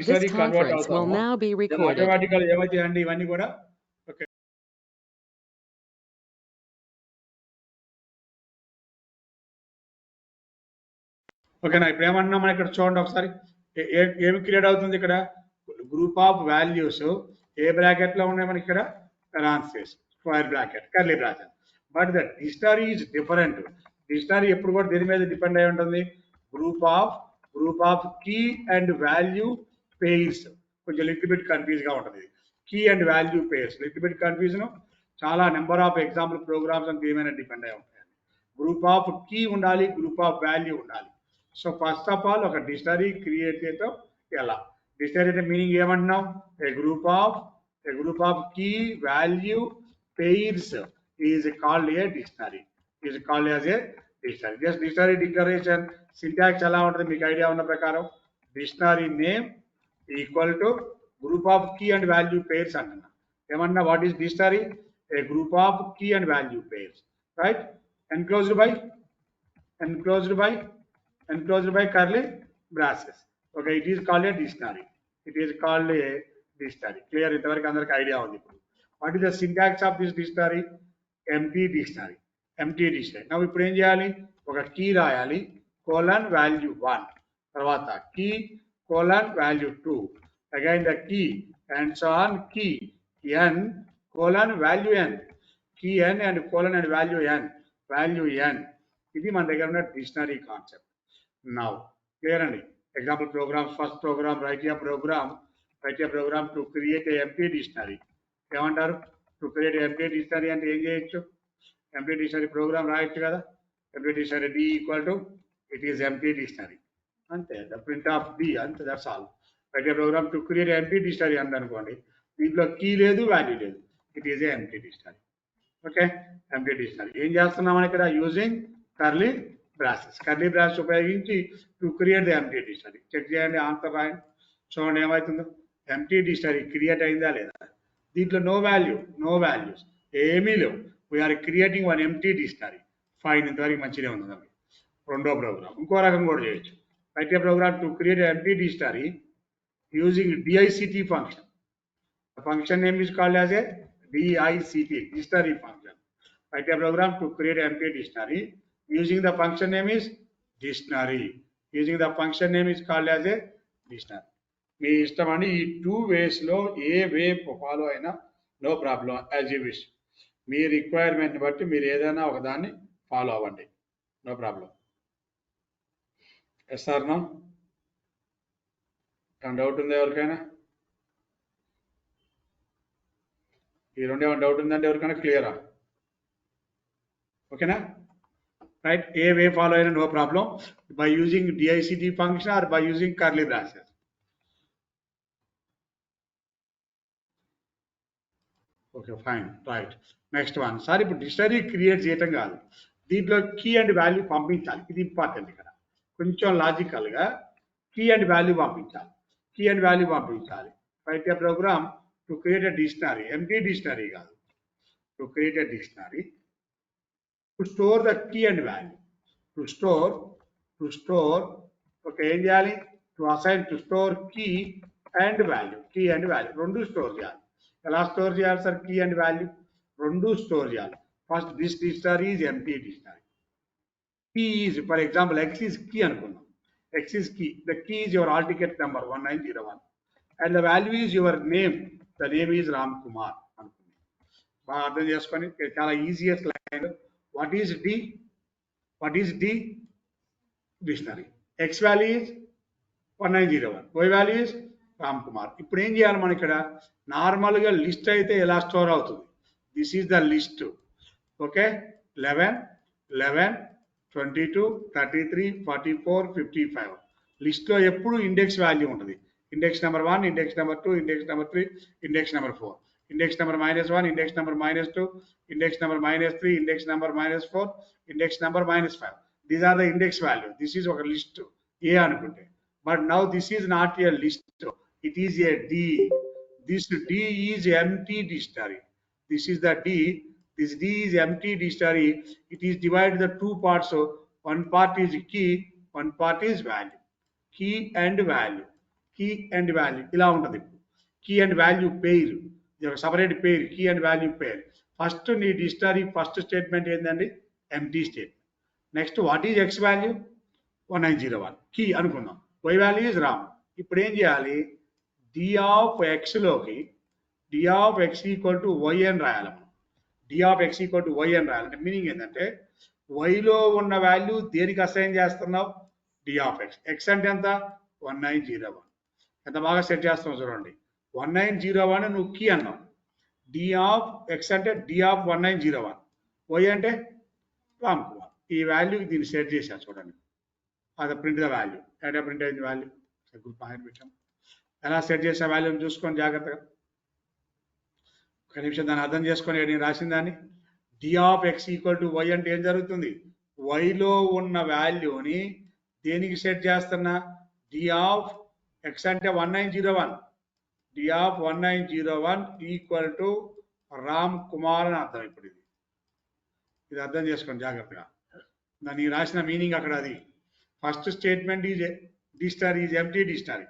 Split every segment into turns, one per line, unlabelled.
This
dictionary convert
conference will
అవుతామో
now be
then
recorded.
Automatical ఏమవుతాయండి ఇవన్నీ కూడా ఓకే ఓకేనా. ఇప్పుడు ఏమన్నా మనం ఇక్కడ చూడండి ఒకసారి ఏమి క్రియేట్ అవుతుంది ఇక్కడ గ్రూప్ ఆఫ్ వాల్యూస్ ఏ బ్రాకెట్ లో ఉన్నాయి మనకి ఇక్కడ parentheses square bracket curly bracket. But the dictionary is different. Dictionary ఎప్పుడు కూడా దేని మీద డిపెండ్ అయి ఉంటుంది group of key and value pairs. కొంచెం లిటిల్ బిట్ కన్ఫ్యూజ్ గా ఉంటుంది key and value pairs little bit confusion. చాలా నెంబర్ ఆఫ్ ఎగ్జాంపుల్ ప్రోగ్రామ్స్ అని ఏమైనా డిపెండ్ అయి ఉంటాయి. గ్రూప్ ఆఫ్ కీ ఉండాలి, గ్రూప్ ఆఫ్ వాల్యూ ఉండాలి. సో ఫస్ట్ ఆఫ్ ఆల్ ఒక డిక్షనరీ క్రియేట్ చేయటం ఎలా? డిక్షనరీ అంటే మీనింగ్ ఏమంటున్నాం? A group of key value pairs is called a dictionary. Is called as a dictionary. Just dictionary declaration syntax ఎలా ఉంటుంది మీకు ఐడియా ఉన్న ప్రకారం dictionary name equal to group of key and value pairs అంటున్నా. ఏమన్నా what is dictionary? A group of key and value pairs, right? enclosed by curly braces. Okay, it is called a dictionary. Clear? ఇంతవరకు అందరికి idea ఉంది. ఇప్పుడు what is the syntax of this dictionary? Empty dictionary. నవ్వు ఇప్పుడు ఏం చేయాలి? ఒక key రాయాలి కోలన్ వాల్యూ 1, తర్వాత key colon value 2, again the key and so on key N colon value N, key N and colon and value N. ఇది మన దగ్గర ఉన్న డిక్షనరీ కాన్సెప్ట్. నౌ క్లియర్ అండి. Example programs. First program write a program to create a empty dictionary. ఏమంటారు? To create empty dictionary అంటే ఏం చేయొచ్చు? Empty dictionary program రాయొచ్చు కదా. Empty dictionary D equal to it is empty dictionary అంతే. The print of D అంతే, that's all. Write a program to create empty dictionary అంది అనుకోండి, దీంట్లో కీ లేదు, వాల్యూ లేదు, it is a empty dictionary. Okay, empty dictionary. ఏం చేస్తున్నాం ఇక్కడ? యూజింగ్ కర్లీ బ్రాసెస్ ఉపయోగించి to create the empty dictionary. Check చేయండి, ఆన్సర్ రాయండి, చూడండి ఏమవుతుందో. ఎంటీ డిక్షనరీ క్రియేట్ అయిందా లేదా? దీంట్లో నో వాల్యూస్ ఏమీ లేవు. We're creating one empty dictionary. Fine, ఇంతవరకు మంచిగా ఉంది. రెండో ప్రోగ్రామ్ ఇంకో రకం కూడా చేయొచ్చు. Write a program to create empty dictionary using D I C T function. The function name is called as a DICT, dictionary function. Write a program to create an empty dictionary using the function name is dictionary. Using the function name is called as a dictionary. మీ ఇష్టం అండి. ఈ 2 ways లో ఏ way follow అయినా no problem, as you wish. మీ requirement బట్టి మీరు ఏదైనా ఒక దాన్ని ఫాలో అవ్వండి, no problem. Yes or no? Doubt ఉందా ఎవరికైనా? ఈ రెండే డౌట్ ఉందంటే ఎవరికైనా క్లియరా? ఓకేనా? రైట్, ఏ వే ఫాలో అయినా no problem, by using D I C T function or by using curly braces. Okay, fine, right. Next one. Sir ఇప్పుడు డిక్షనరీ క్రియేట్ చేయటం కాదు, దీంట్లో కీ అండ్ వాల్యూ పంపించాలి. ఇది ఇంపార్టెంట్. ఇక్కడ కొంచెం లాజికల్గా కీ అండ్ వాల్యూ పంపించాలి. Write a program to create a dictionary, empty dictionary కాదు, to create a dictionary to store the key and value. To store okay, ఏం చేయాలి? To assign, to store key and value రెండు store చేయాలి. ఎలా store చేయాలి sir? Key and value రెండు store చేయాలి. First this dictionary is empty dictionary. Key is, for example X is key అనుకున్నాం. X is key. The key is your hall ticket number 1901 and the value is your name. The name is Ram Kumar అనుకున్నాం. బాగా అర్థం చేసుకొని చాలా easiest line. What is the dictionary. X value is 1901, Y value is Ram Kumar. ఇప్పుడు ఏం చేయాలి మనం ఇక్కడ? నార్మల్గా లిస్ట్ అయితే ఎలా స్టోర్ అవుతుంది? This is the list. Okay, 11, 22, 33, 44, 55. లిస్ట్లో ఎప్పుడు ఇండెక్స్ వాల్యూ ఉంటుంది. Index number 1, index number 2, index number 3, index number 4, index number -1, index number -2, index number -3, index number -4, index number -5. These are the index value. This is ఒక list A అనుకుంటే. But now this is not a list, it is a D. This D is empty dictionary. This is the D. This D is empty dictionary. It is divided the two parts. One part is key, one part is value. Key and value. Key and value ఇలా ఉంటుంది. Key and value pair, ఇది ఒక separate pair, key and value pair. First నీ dictionary first statement ఏంటండి? Empty statement. Next what is X value? 1901 key అనుకుందాం. Y value is Ram. ఇప్పుడు ఏం చేయాలి? డి ఆఫ్ ఎక్స్లోకి D of X equal to Y అని రాయాలి మనం. D of X equal to Y అని రాయాలి. అంటే మీనింగ్ ఏంటంటే వైలో ఉన్న వాల్యూ దేనికి అసైన్ చేస్తున్నావు? D of X. ఎక్స్ అంటే ఎంత? 1901. ఎంత బాగా సెట్ చేస్తున్నావు చూడండి. 1901 నువ్వు కీ అన్నావు. డి ఆఫ్ ఎక్స్ అంటే డి ఆఫ్ 1901, వై అంటే రామ్ కుమార్. ఈ వాల్యూకి దీన్ని సెట్ చేశాను చూడండి. అది ప్రింట్ ద వాల్యూ. ఎట్లా ప్రింట్ అయింది వాల్యూ? గ్రూప్ ఆయన పెట్టాం. ఎలా సెట్ చేసే వాల్యూని చూసుకొని జాగ్రత్తగా ఒక నిమిషం దాన్ని అర్థం చేసుకొని నేను రాసిన దాన్ని. D of X equal to Y అంటే ఏం జరుగుతుంది? వైలో ఉన్న వాల్యూని దేనికి సెట్ చేస్తున్నా? డి ఆఫ్ ఎక్స్ అంటే 1901, D of 1901 equal to Ram Kumar అని అర్థం. ఇప్పుడు ఇది అర్థం చేసుకోండి జాగ్రత్తగా. దాన్ని రాసిన మీనింగ్ అక్కడ అది. First statement is dictionary is empty dictionary.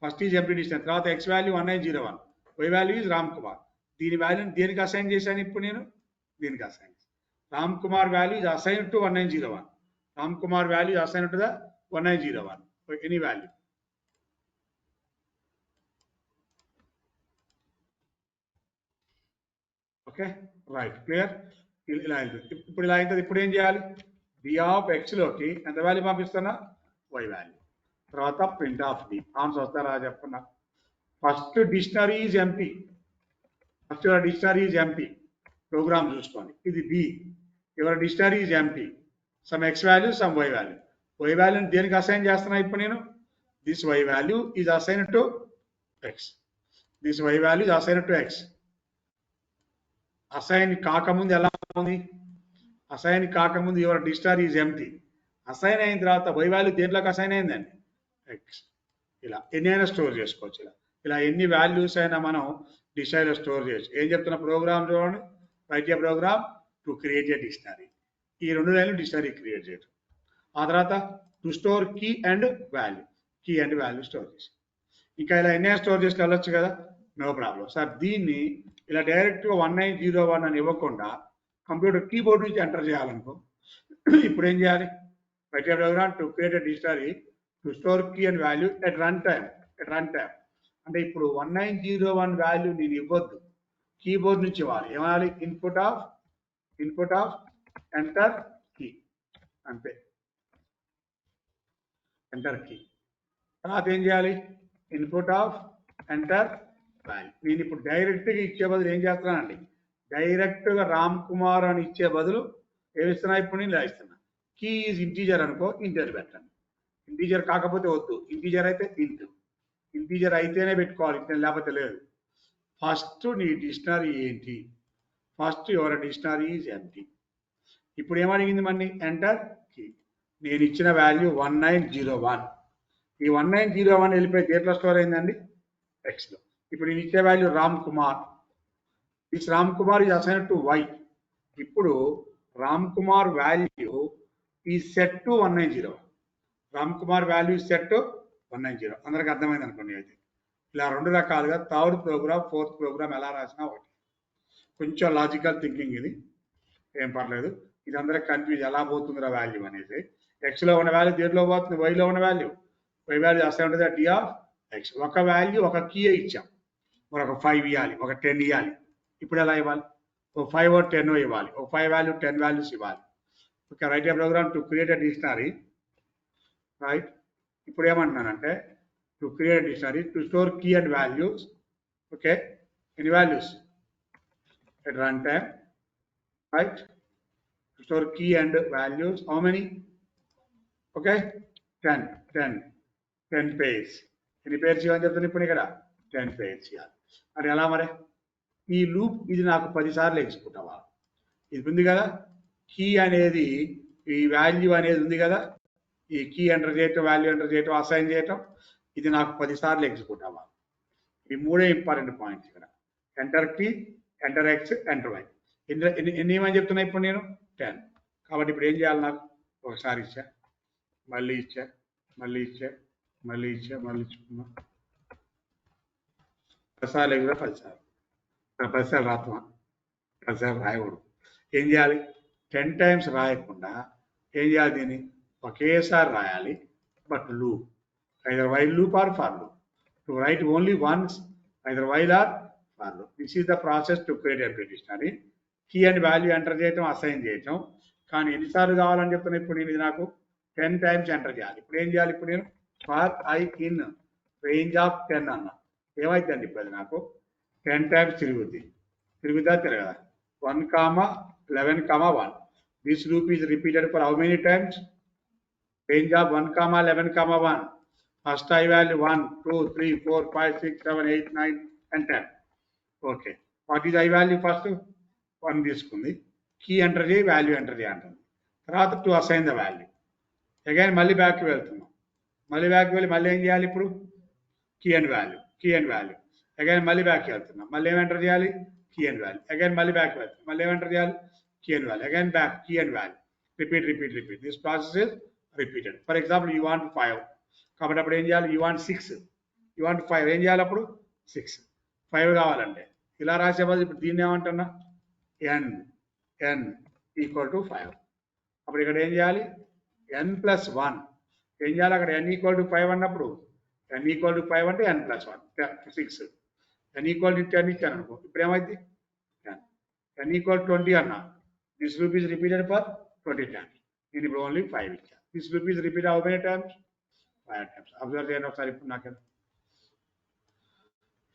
First is empty dictionary. తర్వాత X value 1901, Y value is Ram Kumar. దీని వాల్యూని దేనికి అసైన్ చేశాను ఇప్పుడు నేను? దీనికి assign. Ram Kumar value is assign to 1901. Ram Kumar value assign to the 1901 any value. Okay right, clear. ఇలా అవుతుంది. ఇప్పుడు ఇలా అవుతుంది. ఇప్పుడు ఏం చేయాలి? డి ఆఫ్ ఎక్స్లోకి ఎంత వాల్యూ పంపిస్తున్నా? Y value. తర్వాత ప్రింట్ ఆఫ్ డి. ఆన్సర్ వస్తారా చెప్పుకున్నా. First dictionary is empty. First your dictionary is empty. Program చూసుకోండి. ఇది బి. Your dictionary is empty. Some X value, some Y value. Y వాల్యూని దేనికి అసైన్ చేస్తున్నా ఇప్పుడు నేను? This Y value is assign to X. This Y value is assign to X. Assign కాకముందు ఎలా ఉంది? అసైన్ కాకముందు your dictionary is empty. Assign అయిన తర్వాత వై వాల్యూ దేంట్లోకి అసైన్ అయిందండి? ఎక్స్. ఇలా ఎన్నైనా స్టోర్ చేసుకోవచ్చు. ఇలా ఎన్ని వాల్యూస్ అయినా మనం డిక్షనరీలో స్టోర్ చేయొచ్చు. ఏం చెప్తున్న ప్రోగ్రామ్ చూడండి. Write a program to create a dictionary. ఈ 2 లైన్లు డిక్షనరీ క్రియేట్ చేయడం. ఆ తర్వాత to store key and value. Key and value store చేసి ఇంకా ఇలా ఎన్నైనా స్టోర్ చేసి వెళ్ళొచ్చు కదా, నో ప్రాబ్లం. సార్ దీన్ని ఇలా డైరెక్ట్గా 1901 అని ఇవ్వకుండా కంప్యూటర్ కీబోర్డ్ నుంచి ఎంటర్ చేయాలనుకో, ఇప్పుడు ఏం చేయాలి? Write a program to create a dictionary to store key and value at run time. అంటే ఇప్పుడు 1901 వాల్యూ నేను ఇవ్వద్దు, కీబోర్డ్ నుంచి ఇవ్వాలి. ఏమనాలి? Input of enter key. అంతే, ఎంటర్ కీ. తర్వాత ఏం చేయాలి? Input of enter value. నేను ఇప్పుడు డైరెక్ట్గా ఇచ్చే బదులు ఏం చేస్తున్నానండి? డైరెక్ట్గా రామ్ కుమార్ అని ఇచ్చే బదులు ఏమిస్తున్నా? ఇప్పుడు నేను ఇలా ఇస్తున్నా. కీ ఈజ్ ఇంటీజర్ అనుకో, ఇంటీజర్ పెట్టండి. ఇంటీజర్ కాకపోతే వద్దు, ఇంటీజర్ అయితే ఇంటూ. ఇంటీజర్ అయితేనే పెట్టుకోవాలి, ఇంటర్ లేకపోతే లేదు. ఫస్ట్ నీ డిక్షనరీ ఏంటి? First your dictionary is empty. ఇప్పుడు ఏమడిగింది మళ్ళీ? Enter key. నేను ఇచ్చిన వాల్యూ 1901. ఈ 1901 వెళ్ళిపోయి దేంట్లో స్టోర్ అయిందండి? ఎక్స్లో. ఇప్పుడు నేను ఇచ్చే value Ram Kumar. This Ram Kumar is assign to Y. ఇప్పుడు రామ్ కుమార్ వాల్యూ ఈ set to 1901. Ram Kumar value set to 190. అందరికి అర్థమైంది అనుకోండి. అయితే ఇలా 2 రకాలుగా థర్డ్ ప్రోగ్రామ్, ఫోర్త్ ప్రోగ్రామ్ ఎలా రాసినా ఒకటి. కొంచెం లాజికల్ థింకింగ్ ఇది, ఏం పర్లేదు. ఇది అందరికి కన్ఫ్యూజ్ ఎలా పోతుందిరా వాల్యూ అనేది. ఎక్స్లో ఉన్న వాల్యూ దేంట్లో పోతుంది? వైలో ఉన్న వాల్యూ. వై వాల్యూ అసైన్ ఉంటుంది డి ఆఫ్ ఎక్స్. ఒక వాల్యూ ఒక కీ ఇచ్చాం, మరొక 5 ఇవ్వాలి, ఒక 10 ఇవ్వాలి. ఇప్పుడు ఎలా ఇవ్వాలి? ఒక 5 or 10 ఇవ్వాలి, ఒక 5 వాల్యూ 10 వాల్యూస్ ఇవ్వాలి. Okay, write a program to create a dictionary. Right, ఇప్పుడు ఏమంటున్నానంటే to create dictionary to store key and values. Okay, ఎన్ని values at runtime, right? To store key and values, how many? Okay, 10 pairs. ఎన్ని pairs ఇవ్వని చెప్తాను ఇప్పుడు ఇక్కడ? 10 pairs ఇవ్వాలి. అంటే ఎలా మరి? ఈ లూప్ ఇది నాకు 10 సార్లు ఎగ్జిక్యూట్ అవ్వాలి. ఇది ఉంది కదా, కీ అనేది, ఈ వాల్యూ అనేది ఉంది కదా, ఈ కీ ఎంటర్ చేయటం, వాల్యూ ఎంటర్ చేయటం, అసైన్ చేయటం, ఇది నాకు 10 సార్లు ఎగ్జిక్యూట్ అవ్వాలి. ఈ 3 ఇంపార్టెంట్ పాయింట్స్ ఇక్కడ. Enter key, enter X, enter Y. ఎన్ని ఏమని చెప్తున్నా ఇప్పుడు నేను? 10. కాబట్టి ఇప్పుడు ఏం చేయాలి? నాకు ఒకసారి ఇచ్చా, మళ్ళీ ఇచ్చా, మళ్ళీ ఇచ్చుకున్నాం 10 సార్లు ఎగురా 10 సార్లు 10 సార్లు రాత్మా 10 సార్లు రాయకూడదు. ఏం చేయాలి? 10 టైమ్స్ రాయకుండా ఏం చేయాలి? దీన్ని ఒకేసారి రాయాలి. But loop either while loop or for loop. To write only once either while or for loop. This is the process to create a dictionary. Key and value enter చేయటం, అసైన్ చేయటం. కానీ ఎన్నిసార్లు కావాలని చెప్తున్నా ఇప్పుడు నేను ఇది నాకు 10 టైమ్స్ ఎంటర్ చేయాలి. ఇప్పుడు ఏం చేయాలి? ఇప్పుడు నేను for I in range of 10 అన్నా. ఏమైందండి ఇప్పుడు అది నాకు 10 times తిరుగుదా తిరగదా? 1, 11, 1. This loop is repeated for how many times? Range of 1, 11, 1. First I value 1, 2, 3, 4, 5, 6, 7, 8, 9 and 10. Okay. What is I value first? 1 తీసుకుంది. కీ ఎంటర్ చేయి, వాల్యూ ఎంటర్ చేయి అంటుంది. తర్వాత to assign the value. Again మళ్ళీ బ్యాక్కి వెళ్తున్నాం. మళ్ళీ బ్యాక్కి వెళ్ళి మళ్ళీ ఏం చేయాలి? ఇప్పుడు కీ అండ్ వాల్యూ. అగైన్ మళ్ళీ బ్యాక్కి వెళ్తున్నాం. మళ్ళీ ఏం ఎంటర్ చేయాలి? Key and value. అగైన్ మళ్ళీ బ్యాక్కి వెళ్తున్నాం. మళ్ళీ ఏం ఎంటర్ చేయాలి? Key and value. Again back, key and value. Repeat. This process is repeated. For example you want 5. కాబట్టి అప్పుడు ఏం చేయాలి? You want 6, you want 5. ఏం చేయాలి అప్పుడు? 6, 5 కావాలంటే ఇలా రాసే బదులు ఇప్పుడు దీన్ని ఏమంటున్నా? n equal to 5. అప్పుడు ఇక్కడ ఏం చేయాలి? n+1. ఏం చేయాలి? అక్కడ n ఈక్వల్ టు 5 అన్నప్పుడు n ఈక్వల్ టు 5 అంటే n+1 6. n ఈక్వల్ టు 10 ఇచ్చాను అనుకో, ఇప్పుడు ఏమైంది? n ఈక్వల్ 20 అన్నా. This loop is repeated for 20 times. నేను ఇప్పుడు ఓన్లీ 5 ఇచ్చాను. This loop is repeated how many times? 5 times. Observe చేయండి ఒకసారి. ఇప్పుడు నాకు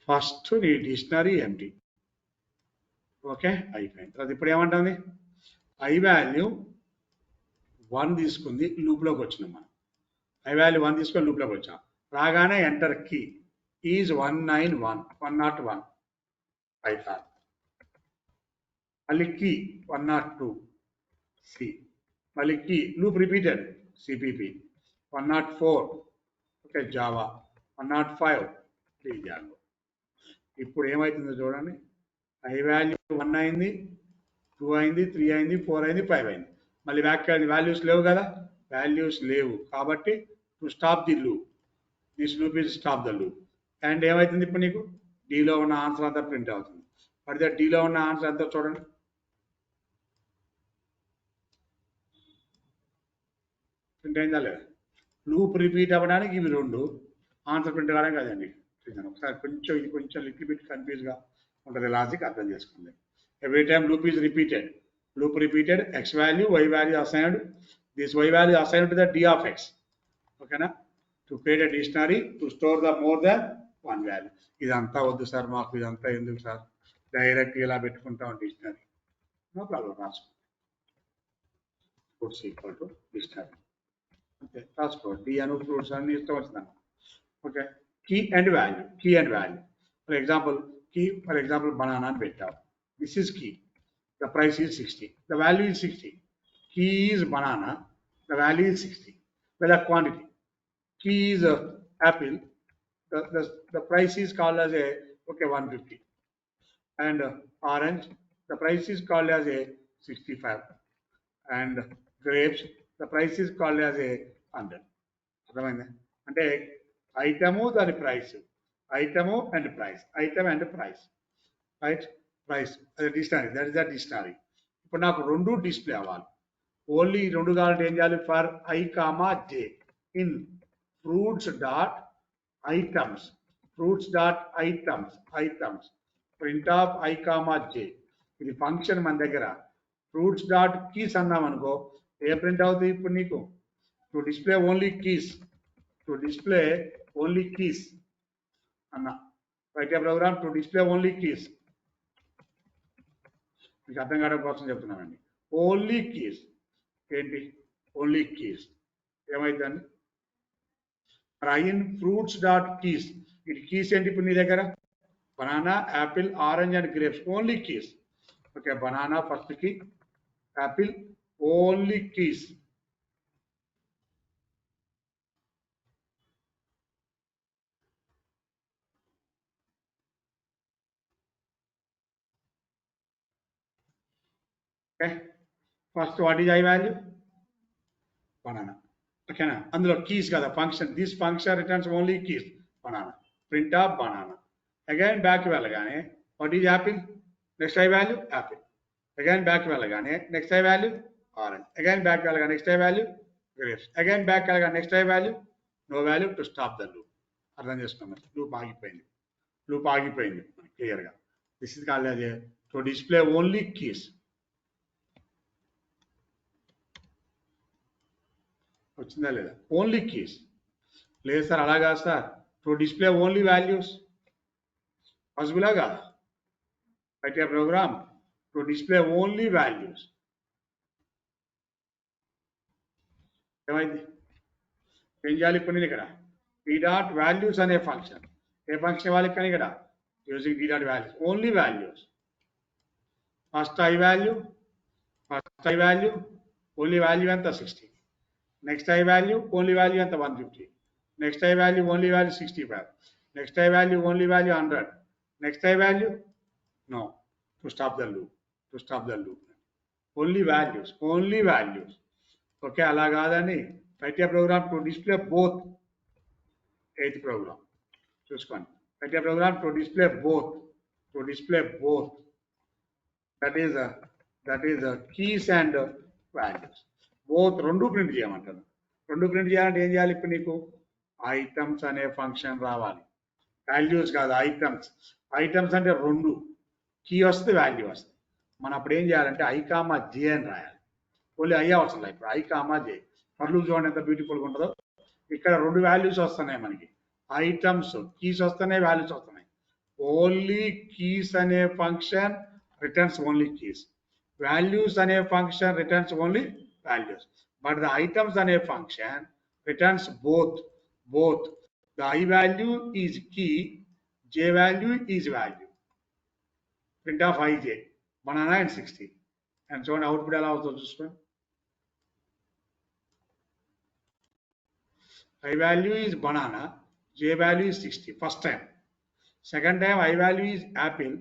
ఫస్ట్ నీ డిక్షనరీ ఎంటీ. ఓకే, అయిపోయింది. తర్వాత ఇప్పుడు ఏమంటుంది? ఐ వాల్యూ 1 తీసుకుంది, లూప్లోకి వచ్చినాం మనం. ఐ వాల్యూ 1 తీసుకొని లూప్లోకి వచ్చాం. రాగానే ఎంటర్ కీ ఈజ్ 101 పైథాన్. మళ్ళీ కీ 102 సి. మళ్ళీ key loop repeated CPP 104 okay Java 105 Java. ఇప్పుడు ఏమవుతుందో చూడండి. ఐ వాల్యూ 1 అయింది, 2 అయింది, 3 అయింది, 4 అయింది, 5 అయింది. మళ్ళీ బ్యాక్ అయింది. వాల్యూస్ లేవు కదా, వాల్యూస్ లేవు. కాబట్టి to stop the loop, this loop is stop the loop. And ఏమవుతుంది? ఇప్పుడు నీకు డీలో ఉన్న ఆన్సర్ అంతా ప్రింట్ అవుతుంది. మరి డీలో ఉన్న ఆన్సర్ అంతా చూడండి. ప్రింట్ అయిందా లేదా? లూప్ రిపీట్ అవ్వడానికి ఇవి 2, ఆన్సర్ ప్రింట్ కావడానికి అదండి. ఒకసారి కొంచెం లిటిల్ బిట్ కన్ఫ్యూజ్గా ఉంటుంది. లాజిక్ అర్థం చేసుకోండి. Every time loop is repeated X value Y value assigned. This Y value assigned to the D of X. ఓకేనా? To create a dictionary to store the more than 1 value. ఇదంతా వద్దు sir మాకు, ఇదంతా ఎందుకు sir, direct ఇలా పెట్టుకుంటాం dictionary. No problem, రాసుకోండి. Fruits equal to dictionary అంతే రాసుకోండి. డి అను ఫ్రూట్స్ అన్ని ఇష్టం వచ్చిందన్న. Okay, key and value. For example banana అని పెట్టావు. This is key, the price is 60, the value is 60. Key is banana, the value is 60. The quantity key is apple, the price is called as a 150. And orange, the price is called as a 65. And grapes, the price is called as a 100. అర్థమైందా? అంటే item దాని price, item and price, right? Price అది dictionary, that is the dictionary. ఇప్పుడు నాకు 2 display అవ్వాలి. Only 2 కావాలంటే ఏం చేయాలి? For I comma J in fruits dot items print of I comma j. ఇది ఫంక్షన్ మన దగ్గర. ఫ్రూట్స్ డాట్ కీస్ అన్నాం అనుకో, ఏ ప్రింట్ అవుతుంది ఇప్పుడు నీకు? టు డిస్ప్లే ఓన్లీ కీస్ అన్నా. Write a program to display only keys. మీకు అర్థం కావడం కోసం చెప్తున్నానండి. ఓన్లీ కీస్ ఏంటి? ఓన్లీ కీస్ ఏమైందండి? in fruits dot keys. ఇది కీస్ ఏంటి ఇప్పుడు నీ దగ్గర? Banana, apple, orange and grapes, only keys. Okay, banana first key, apple only keys. Okay, first what is I value? Banana. ఓకేనా, అందులో కీస్ కదా function, this function returns only keys, banana, print of banana. Again back వెళ్ళగానే what is apple, next I value apple. Again back వెళ్ళగానే next I value orange. Again back వెళ్ళగానే next I value grapes. Again back వెళ్ళగానే next I value no value to stop the loop. అర్థం చేసుకున్నాం, loop ఆగిపోయింది, loop ఆగిపోయింది క్లియర్గా. This is called as to display only keys. వచ్చిందా లేదా, only keys. లేదు సార్ అలాగా sir, to display only values పాసిబులా కాదా? Write a program to display only values. ఏమైంది, ఏం చేయాలి ఇప్పుడు నేను ఇక్కడ p డాట్ వాల్యూస్ అనే ఫంక్షన్, ఏ ఫంక్షన్ ఇవ్వాలి కానీ ఇక్కడ using p dot values only values. First I value only value ఎంత 60, next I value only value ఎంత 150, next I value only value 65, next I value only value 100, next I value no to stop the loop. Only values. Okay, అలా కాదని write a program to display both. Eighth program చూసుకోండి, write a program to display both. That is keys and values both, రెండు print చేయమంటారు. రెండు print చేయాలంటే ఏం చేయాలి, ఇప్పుడు నీకు ఐటమ్స్ అనే ఫంక్షన్ రావాలి, వాల్యూస్ కాదు ఐటమ్స్ అంటే రెండు, కీ వస్తుంది వాల్యూ వస్తుంది. మనం అప్పుడు ఏం చేయాలంటే ఐ కామా జే అని రాయాలి. ఓన్లీ ఐ అవసరం లేదు, ఇప్పుడు I comma J. For loop చూడండి ఎంత బ్యూటిఫుల్గా ఉంటుందో. ఇక్కడ రెండు వాల్యూస్ వస్తున్నాయి మనకి, ఐటమ్స్ కీస్ వస్తున్నాయి, వాల్యూస్ వస్తున్నాయి. ఓన్లీ కీస్ అనే function returns only keys, values అనే function returns only values. But the items అనే function returns both. The I value is key, J value is value. Print of ij, banana and 60. And so on output ఎలా అవుతుందో చూసుకోండి. I value is banana, J value is 60 first time. Second time I value is apple,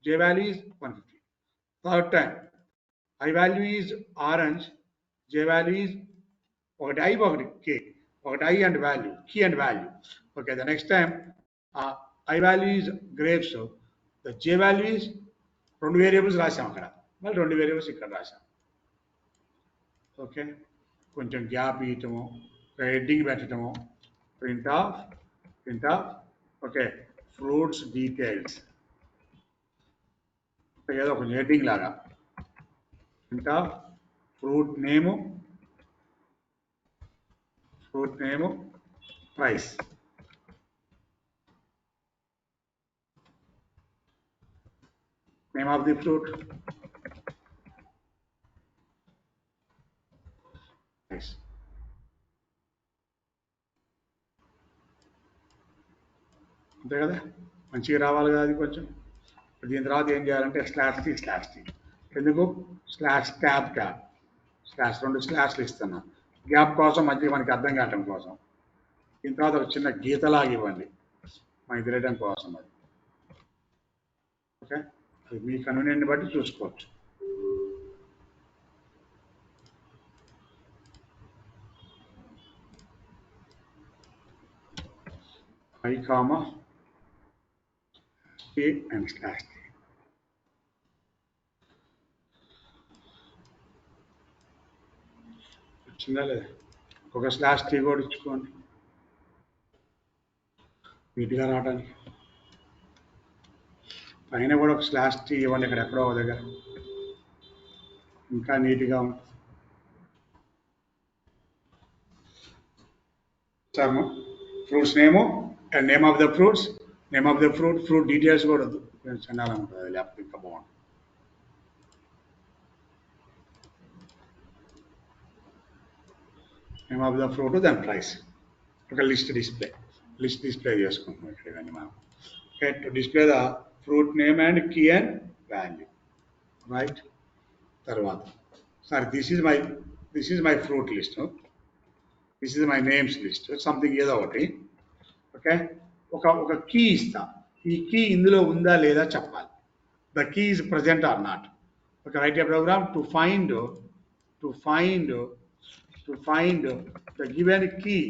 J value is 150. Third time I value is orange, J value is ఒకటి I ఒకటి K, ఒకటి I and value, key and value. Okay, the next time I value is grapes, the J value is రెండు variables రాసాం అక్కడ, మళ్ళీ రెండు variables ఇక్కడ రాసాం. ఓకే, కొంచెం గ్యాప్ ఇవ్వటము, హెడ్డింగ్ పెట్టడము, print of okay fruits details, ఏదో కొంచెం హెడ్డింగ్ లాగా, print of fruit name price. Name of the fruit price. అంతే కదా, మంచిగా రావాలి కదా అది కొంచెం. దీని తర్వాత ఏం చేయాలంటే స్లాష్ టీ. ఎందుకు స్లాష్ ట్యాబ్ స్లాష్, రెండు స్లాష్లు ఇస్తున్నా గ్యాప్ కోసం, మంచిగా మనకి అర్థం కావటం కోసం. దీని తర్వాత ఒక చిన్న గీతలాగా ఇవ్వండి మనకి తెలియడం కోసం. అది ఓకే, అది మీ కన్వీనియంట్ని బట్టి చూసుకోవచ్చు. I comma K and slash T. వచ్చిందా లేదా, ఒక స్లాష్ టీ కూడా ఇచ్చుకోండి నీట్గా రావడానికి. పైన కూడా ఒక స్లాష్ టీ ఇవ్వండి, ఇక్కడ ఎక్కడో ఒక దగ్గర ఇంకా నీట్గా ఉంటుంది. Fruits name and name of the fruit details కూడా వద్దు, చిన్నగా ఉంటుంది, లేకపోతే ఇంకా బాగుంటుంది. నేమ్ ఆఫ్ ద ఫ్రూట్ దాని ప్రైస్, ఒక లిస్ట్ డిస్ప్లే చేసుకుంటున్నాం ఇక్కడ ఇవన్నీ మనం. Okay, to display the fruit name and key and value. Right, తర్వాత sorry this is my fruit list, this is my names list, something ఏదో ఒకటి. ఓకే, ఒక కీ ఇస్తా, ఈ కీ ఇందులో ఉందా లేదా చెప్పాలి. The key is present or not. Okay, write a program to find the given key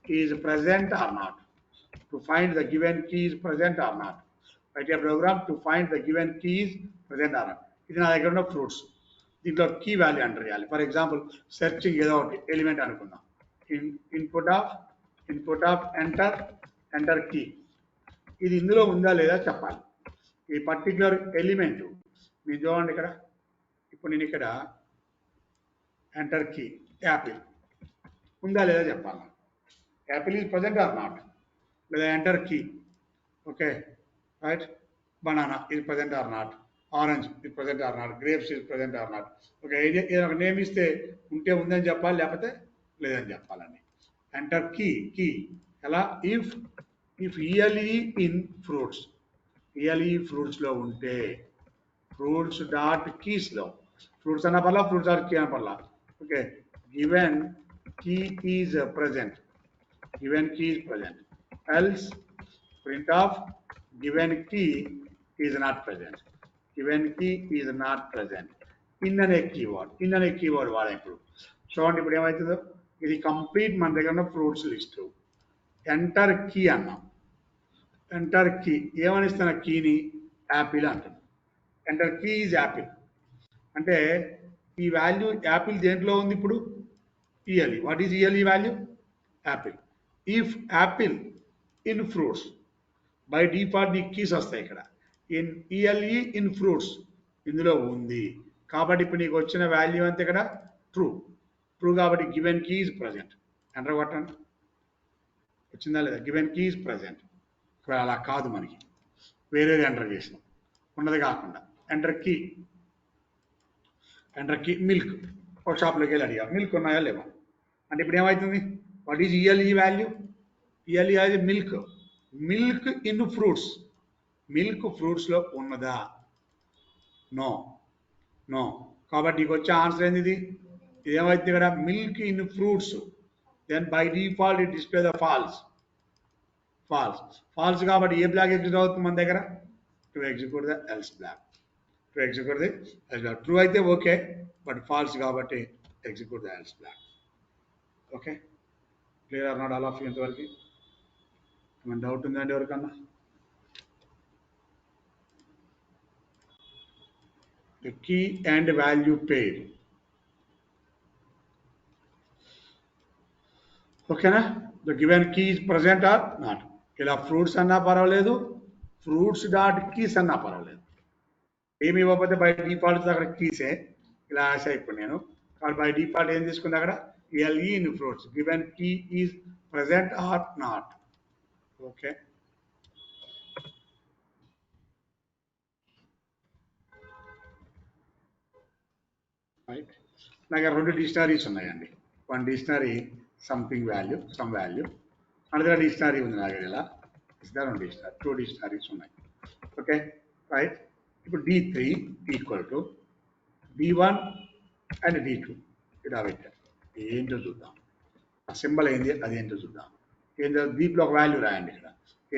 is present or not. To find the given key is present or not. Write a program to find the given key is present or not. ఇది నా దగ్గర ఉన్న fruits. దీంట్లో key value enter చేయాలి. For example searching ఏదో ఒకటి element అనుకుందాం. Input of enter key. ఇది ఇందులో ఉందా లేదా చెప్పాలి. ఈ పర్టిక్యులర్ ఎలిమెంట్ మీరు చూడండి ఇక్కడ. ఇప్పుడు నేను ఇక్కడ ఎంటర్ కీ యాపిల్ ఉందా లేదా చెప్పాలి. Apple is present or not. లేదా enter key. Okay right. Banana is present or not. Orange is present or not. Grapes is present or not. Okay ఏదైనా ఒక నేమ్ ఇస్తే ఉంటే ఉందని చెప్పాలి, లేకపోతే లేదని చెప్పాలండి. ఎంటర్ కీ ఎలా? If E L E in fruits. E L E ఫ్రూట్స్లో ఉంటే ఫ్రూట్స్ డాట్ కీస్లో ఫ్రూట్స్ అన్న పర్లా, ఫ్రూట్స్ డాట్ కీ అన్న పర్లా. Okay given key is present. given key is present, else print of given key is not present. Given key is not present. In అనే keyword వాడా. ఇప్పుడు చూడండి, ఇప్పుడు ఏమవుతుందో ఇది కంప్లీట్ మన దగ్గర ఉన్న ఫ్రూట్స్ లిస్ట్. ఎంటర్ కీ అన్నాం. ఎంటర్ కీ ఏమని ఇస్తున్న కీని యాపిల్ అంటున్నాం. ఎంటర్ కీ ఈజ్ యాపిల్ అంటే ఈ వాల్యూ యాపిల్ దేంట్లో ఉంది ఇప్పుడు? ELE. What is ELE value? Apple. If Apple in fruits, by default ఈ కీస్ వస్తాయి ఇక్కడ. ఇన్ ఈఎల్ఈ ఇన్ ఫ్రూట్స్ ఇందులో ఉంది కాబట్టి ఇప్పుడు నీకు వచ్చిన వాల్యూ అంతే ఇక్కడ ట్రూ కాబట్టి given key is present. Enter కొట్టండి. వచ్చిందా లేదా? Given key is present. అలా కాదు, మనకి వేరేది ఎంటర్ చేసినాం, ఉన్నది కాకుండా. Enter key milk. ఒక షాప్లోకి వెళ్ళి అడిగా మిల్క్ ఉన్నాయా లేవా అంటే ఇప్పుడు ఏమవుతుంది? What is ELE value? ELE అది మిల్క్ ఇన్ ఫ్రూట్స్. మిల్క్ ఫ్రూట్స్లో ఉన్నదా? నో కాబట్టి నీకు వచ్చే ఆన్సర్ ఏంది? ఇది ఏమైతే ఇక్కడ milk in fruits, then by default it display the false కాబట్టి ఏ బ్లాక్ ఎగ్జిక్యూట్ అవుతుంది మన దగ్గర? To execute the else block. True అయితే ఓకే, బట్ ఫాల్స్ కాబట్టి execute the else block. Okay clear or not all of you? ఇంతవరకు ఏమైనా doubt ఉందండి ఎవరికన్నా? The key and value pair. ఓకేనా? The given key is present or not. ఇలా fruits అన్నా పర్వాలేదు, ఫ్రూట్స్ డాట్ కీస్ అన్నా పర్వాలేదు. ఏమి ఇవ్వకపోతే బై డిఫాల్ట్ అక్కడ కీసే. ఇలా ఆశ ఇప్పుడు నేను కాబట్టి బై డిఫాల్ట్ ఏం తీసుకుంది అక్కడ? ELE in fruits. Given key is present or not. Okay. Right. నాకు రెండు డిక్షనరీస్ ఉన్నాయండి. One dictionary something value, some value. Another dictionary ఉంది నా దగ్గర. ఇలా రెండు డిక్షనరీ, టూ డిక్షనరీస్ ఉన్నాయి. Okay right. ఇప్పుడు D3 equal to D1 and D2 ఇలా పెట్టారు. ఏంటో చూద్దాం. ఆ సింబల్ ఏంది అదేంటో చూద్దాం. ఏంటో దీంట్లో ఒక వాల్యూ రాయండి ఇక్కడ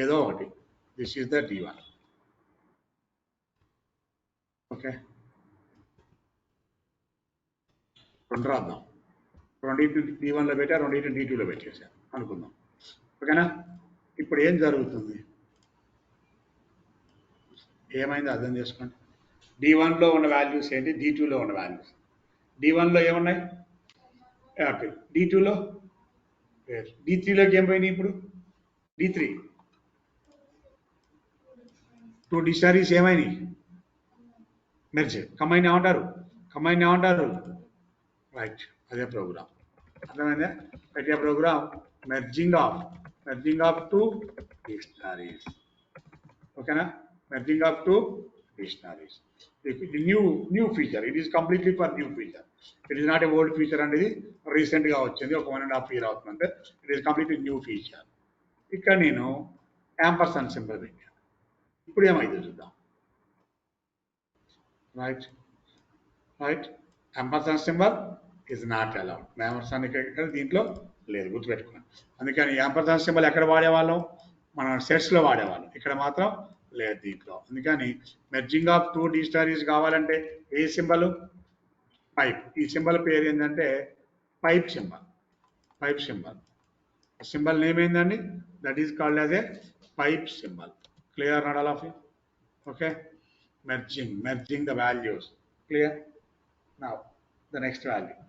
ఏదో ఒకటి. This is the D1. Okay రెండు రాద్దాం. రెండింటి D1లో పెట్టా, రెండింటి D2లో పెట్టేసాను అనుకుందాం. ఓకేనా? ఇప్పుడు ఏం జరుగుతుంది? ఏమైంది అర్థం చేసుకోండి. D1లో ఉన్న వాల్యూస్ ఏంటి? D2లో ఉన్న వాల్యూస్. D1లో ఏమున్నాయి? యాపిల్. D2లో D3లోకి ఏం పోయినాయి? ఇప్పుడు D3 టూ డిక్షనరీస్ ఏమైనాయి? మెర్జ్. కంబైన్ ఏమంటారు? రైట్. అదే ప్రోగ్రామ్. అర్థమైందా? అదే program merging of two dictionaries. ఓకేనా? Merging of two dictionaries. New feature. It is completely for new feature. It is not a old feature అనేది రీసెంట్గా వచ్చింది, ఒక 1.5 years అవుతుందంటే. It is completely new feature. ఇక్కడ నేను యాంపర్సండ్ సింబల్ పెట్టాను. ఇప్పుడు ఏమైతే చూద్దాం. Right. Ampersand symbol is not allowed. Ampersand ఇక్కడ దీంట్లో లేదు, గుర్తుపెట్టుకోండి. అందుకని యాంపర్సండ్ సింబల్ ఎక్కడ వాడేవాళ్ళం? మనం సెట్స్లో వాడేవాళ్ళం. ఇక్కడ మాత్రం లేదు దీంట్లో. అందుకని మెర్జింగ్ ఆఫ్ టూ డిక్షనరీస్ కావాలంటే ఏ సింబల్? పైప్. ఈ సింబల్ పేరు ఏంటంటే pipe symbol. pipe symbol. The symbol name ఏందండి? That is called as a pipe symbol. Clear, not all of you? Okay. Merging the values. Clear? Now, the next value.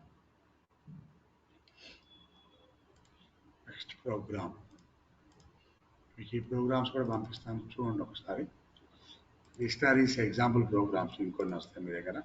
Next program. మీకు ఈ programmes కూడా పంపిస్తాను, చూడండి ఒకసారి. Dictionaries example programmes ఇంకొన్ని వస్తాయి మీ దగ్గర.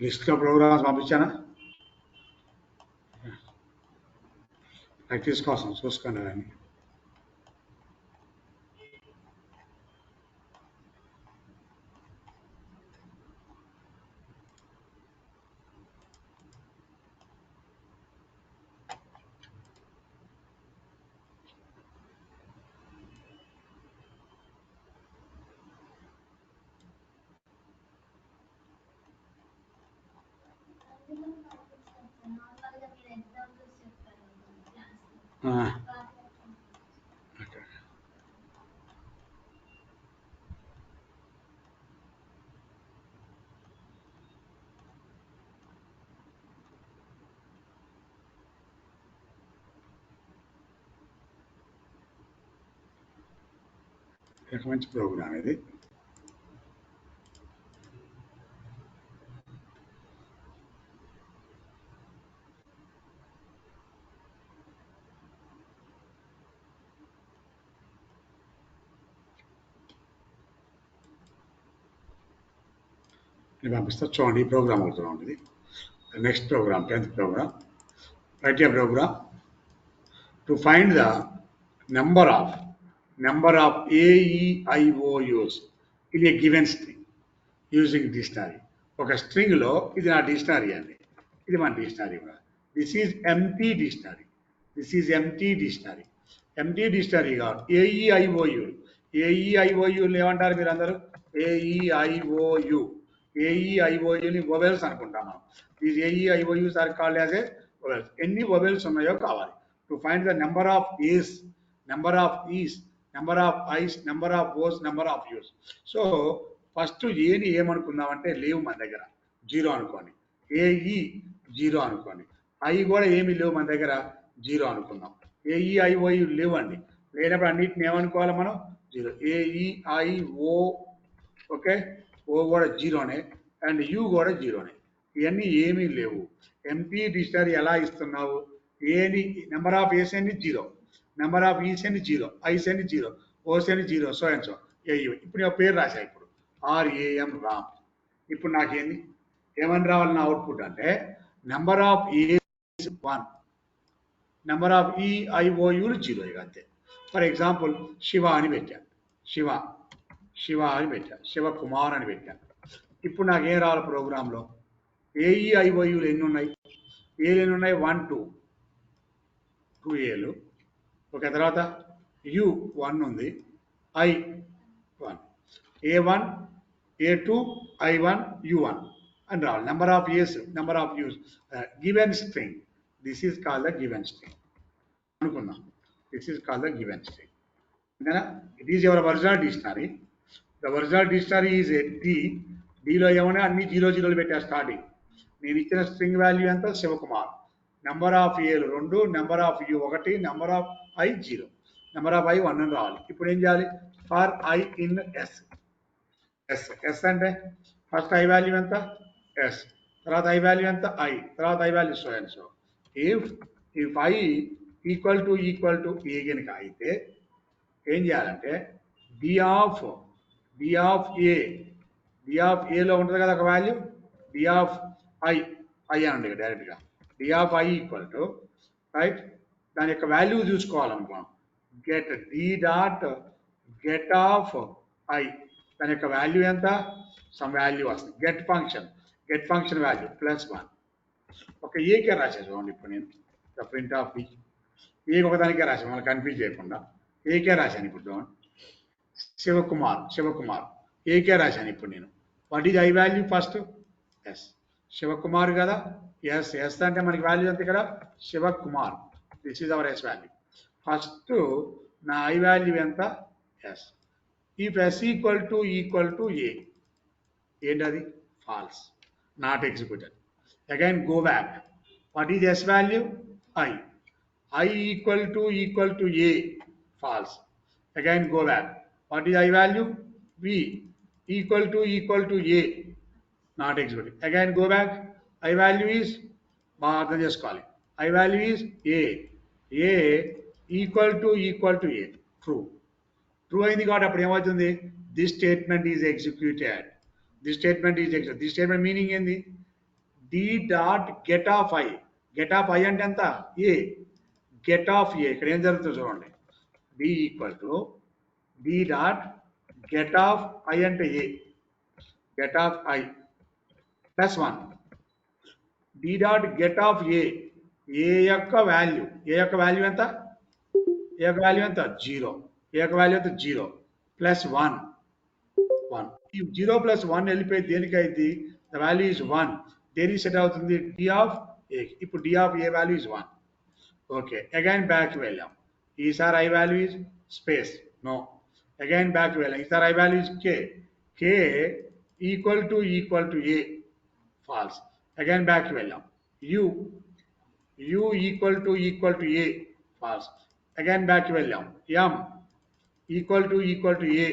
లిస్ట్లో ప్రోగ్రామ్స్ పంపించానా? ప్రాక్టీస్ కోసం చూసుకోండి అని. మంచి ప్రోగ్రామ్ ఇది. నేను పంపిస్తా, చూడండి. ఈ ప్రోగ్రామ్ అవుతున్నాం ఇది. Next program, 10th program. Write a program to find the number of AEIOUs in a given string using dictionary. ఒక స్ట్రింగ్ లో ఇది నా డిక్షనరీ అండి, ఇది మన dictionary. This is empty dictionary. Empty dictionary కాదు. ఏఈఐఓయులు ఏమంటారు మీరు అందరూ? ఏఈఐఓయుని వొవెల్స్ అనుకుంటాం మనం. These A E I O Us are called as a vowels. ఎన్ని వొవెల్స్ ఉన్నాయో కావాలి. To find the number of A's, number of E's, number of I's, number of O's, number of U's. So first ఏని ఏమనుకుందామంటే లేవు మన దగ్గర, 0 అనుకోండి. ఏఈ 0 అనుకోండి. ఐ కూడా ఏమి లేవు మన దగ్గర, 0 అనుకుందాం. ఏఈఐఓయు లేవండి. లేనప్పుడు అన్నిటిని ఏమనుకోవాలి మనం? 0. AEIO, okay. ఓ కూడా 0నే, అండ్ యూ కూడా 0నే. ఇవన్నీ ఏమీ లేవు. ఎంటీ డిక్షనరీ ఎలా ఇస్తున్నావు? ఏని నెంబర్ ఆఫ్ ఏస్ అని 0, నెంబర్ ఆఫ్ ఈస్ అని 0, ఐస్ అని 0, ఓస్ అని 0, సో అండ్ సో. ఏయు. ఇప్పుడు నేను పేరు రాశా. ఇప్పుడు RAM రామ్. ఇప్పుడు నాకేంది, ఏమని రావాలి నా అవుట్పుట్ అంటే number of A's 1, number of ఈఐఓయులు 0. ఇక అంతే. ఫర్ ఎగ్జాంపుల్ శివ అని పెట్టాను, శివ అని పెట్టాను, శివకుమార్ అని పెట్టాను. ఇప్పుడు నాకేం రావాలి ప్రోగ్రాంలో? ఏఈఐఓయులు ఎన్ని ఉన్నాయి? ఏలు ఎన్ని ఉన్నాయి? 1 2 ఏలు. ఓకే. తర్వాత యు 1 ఉంది, I 1, A1 A2 I1 U1 అని రావాలి. Number of A's, number of U's, given string. This is called the given string అనుకున్నాం. This is called the given string. అంతేనా? It is your original dictionary. The original dictionary is a డీలో ఏమన్నా అన్ని 0 పెట్టా starting. నేను ఇచ్చిన string value ఎంత? Shivakumar. Number of ఏలు 2, number of U 1, number of I 0, number of I 1 అని రావాలి. ఇప్పుడు ఏం చేయాలి? For I in S. S అంటే ఫస్ట్ ఐ వాల్యూ ఎంత? ఎస్. తర్వాత ఐ వాల్యూ ఎంత? ఐ. తర్వాత I value so and so. If I equal to A కనుక అయితే ఏం చేయాలంటే డి ఆఫ్ ఏలో ఉంటుంది కదా ఒక వాల్యూ, డి ఆఫ్ ఐ అనండి డైరెక్ట్గా. D of I equal to, right, దాని యొక్క వాల్యూ చూసుకోవాలనుకున్నాం. Get D dot get of I దాని యొక్క వాల్యూ ఎంత సమ్ వాల్యూ వస్తుంది గెట్ ఫంక్షన్ వాల్యూ +1 ఒక ఏకే రాశాను చూడండి ఇప్పుడు నేను ప్రింట్ ఆఫ్ బి ఏ ఒకదానికే రాశాను మనం కన్ఫ్యూజ్ చేయకుండా ఏకే రాశాను ఇప్పుడు చూడండి శివకుమార్ ఏకే రాశాను ఇప్పుడు నేను what is I value first S Shivakumar కదా ఎస్ అంటే మనకి వాల్యూ ఎంత ఇక్కడ Shivakumar this is our S value first నా ఐ వాల్యూ ఎంత S if S equal to A ఏంటది false not executed again go back what is S value I equal to A false again go back what is I value V equal to A not executed again go back I value is బాగా అర్థం చేసుకోవాలి I value is A equal to A true అయింది కాబట్టి అప్పుడు ఏమవుతుంది this statement is executed this statement meaning ఏంది D dot get of I అంటే ఎంత ఏ గెట్ ఆఫ్ ఏ ఇక్కడ ఏం జరుగుతుంది చూడండి D equal to D dot get of I అంటే A get of I +1 D dot get of A యొక్క value ఎంత జీరో ఏ యొక్క వాల్యూ ఎంత జీరో +1 ఈ 0 + 1 వెళ్ళిపోయి దేనికైతే ద వాల్యూ ఈజ్ 1 దేనికి సెట్ అవుతుంది డి ఆఫ్ ఏ ఇప్పుడు D of A value is 1 okay again back వెళ్ళాం ఈసారి I value is space no again back వెళ్ళాం ఈసారి I value is K equal to A false again back వెళ్ళాం U equal to A false again back వెళ్ళాం M equal to A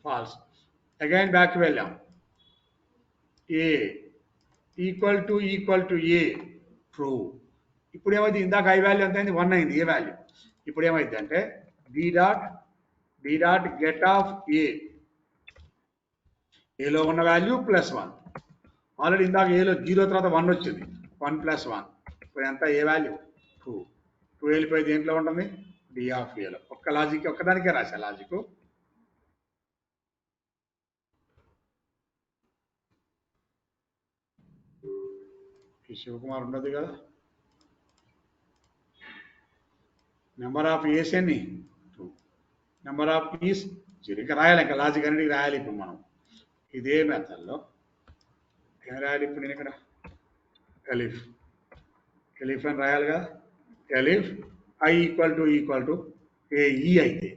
false again back వెళ్ళాం A equal to A true ఇప్పుడు ఏమైంది ఇందాక I value ఎంత అయింది 1 అయింది ఏ value ఇప్పుడు ఏమైంది అంటే డి డాట్ గెట్ ఆఫ్ ఏలో ఉన్న వాల్యూ +1 ఆల్రెడీ ఇందాక ఏలో 0 తర్వాత 1 వచ్చింది 1 + 1 ఇప్పుడు ఎంత ఏ వాల్యూ 2 వెళ్ళిపోయి దేంట్లో ఉంటుంది డి ఆఫ్ ఏలో ఒక్క లాజిక్ ఒక్కదానికే రాశా లాజిక్ శివకుమార్ ఉండదు కదా నెంబర్ ఆఫ్ ఏస్ ఎన్ని 2 నెంబర్ ఆఫ్ ఈస్ 0 ఇంకా రాయాలి ఇంకా లాజిక్ అనేది రాయాలి ఇప్పుడు మనం ఇదే మెథడ్లో ఏం రాయాలి ఇప్పుడు నేను ఇక్కడ ఎలిఫ్ అని రాయాలి కదా ఎలిఫ్ ఐ ఈక్వల్ టు ఏఈ అయితే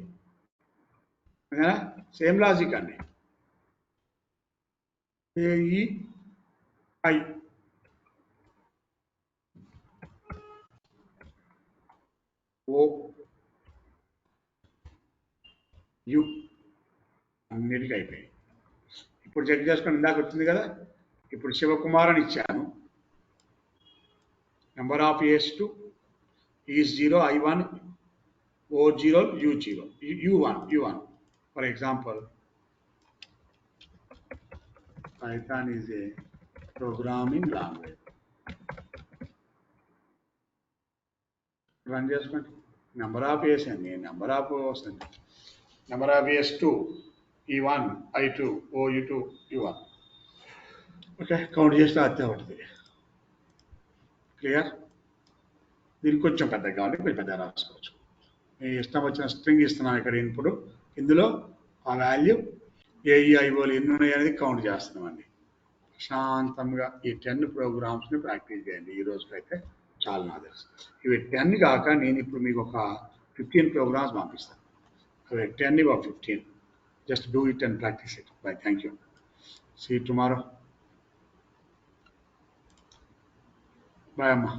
సేమ్ లాజిక్ అండి ఏఈ ఐ ఓ యు అన్నిటికీ అయిపోయాయి ఇప్పుడు చెక్ చేసుకొని ఇందాక వచ్చింది కదా ఇప్పుడు శివకుమార్ అని ఇచ్చాను నెంబర్ ఆఫ్ ఏస్ 2 ఈజ్ 0 I1 O0 U0 U1 for example Python is a programming language run చేసుకోండి నెంబర్ ఆఫ్ ఏస్ అండి నెంబర్ ఆఫ్ వస్తుంది number of A's 2 E1 I2 OU2 U1 okay count చేస్తే అదే ఉంటుంది క్లియర్ దీనికి కొంచెం పెద్దగా కావాలి కొంచెం పెద్దగా రాసుకోవచ్చు మీ ఇష్టం వచ్చిన స్ట్రింగ్ ఇస్తున్నాం ఇక్కడ ఇప్పుడు ఇందులో ఆ వాల్యూ ఏఈఐఓలు ఎన్ని ఉన్నాయి అనేది కౌంట్ చేస్తున్నామండి ప్రశాంతంగా ఈ 10 ప్రోగ్రామ్స్ని ప్రాక్టీస్ చేయండి ఈ రోజుకైతే చాలా నా తెలుసు ఇవి 10 కాక నేను ఇప్పుడు మీకు ఒక 15 ప్రోగ్రామ్స్ పంపిస్తాను అవి 10 ఇవి 15 just do it and practice it bye thank you see tomorrow bye అమ్మా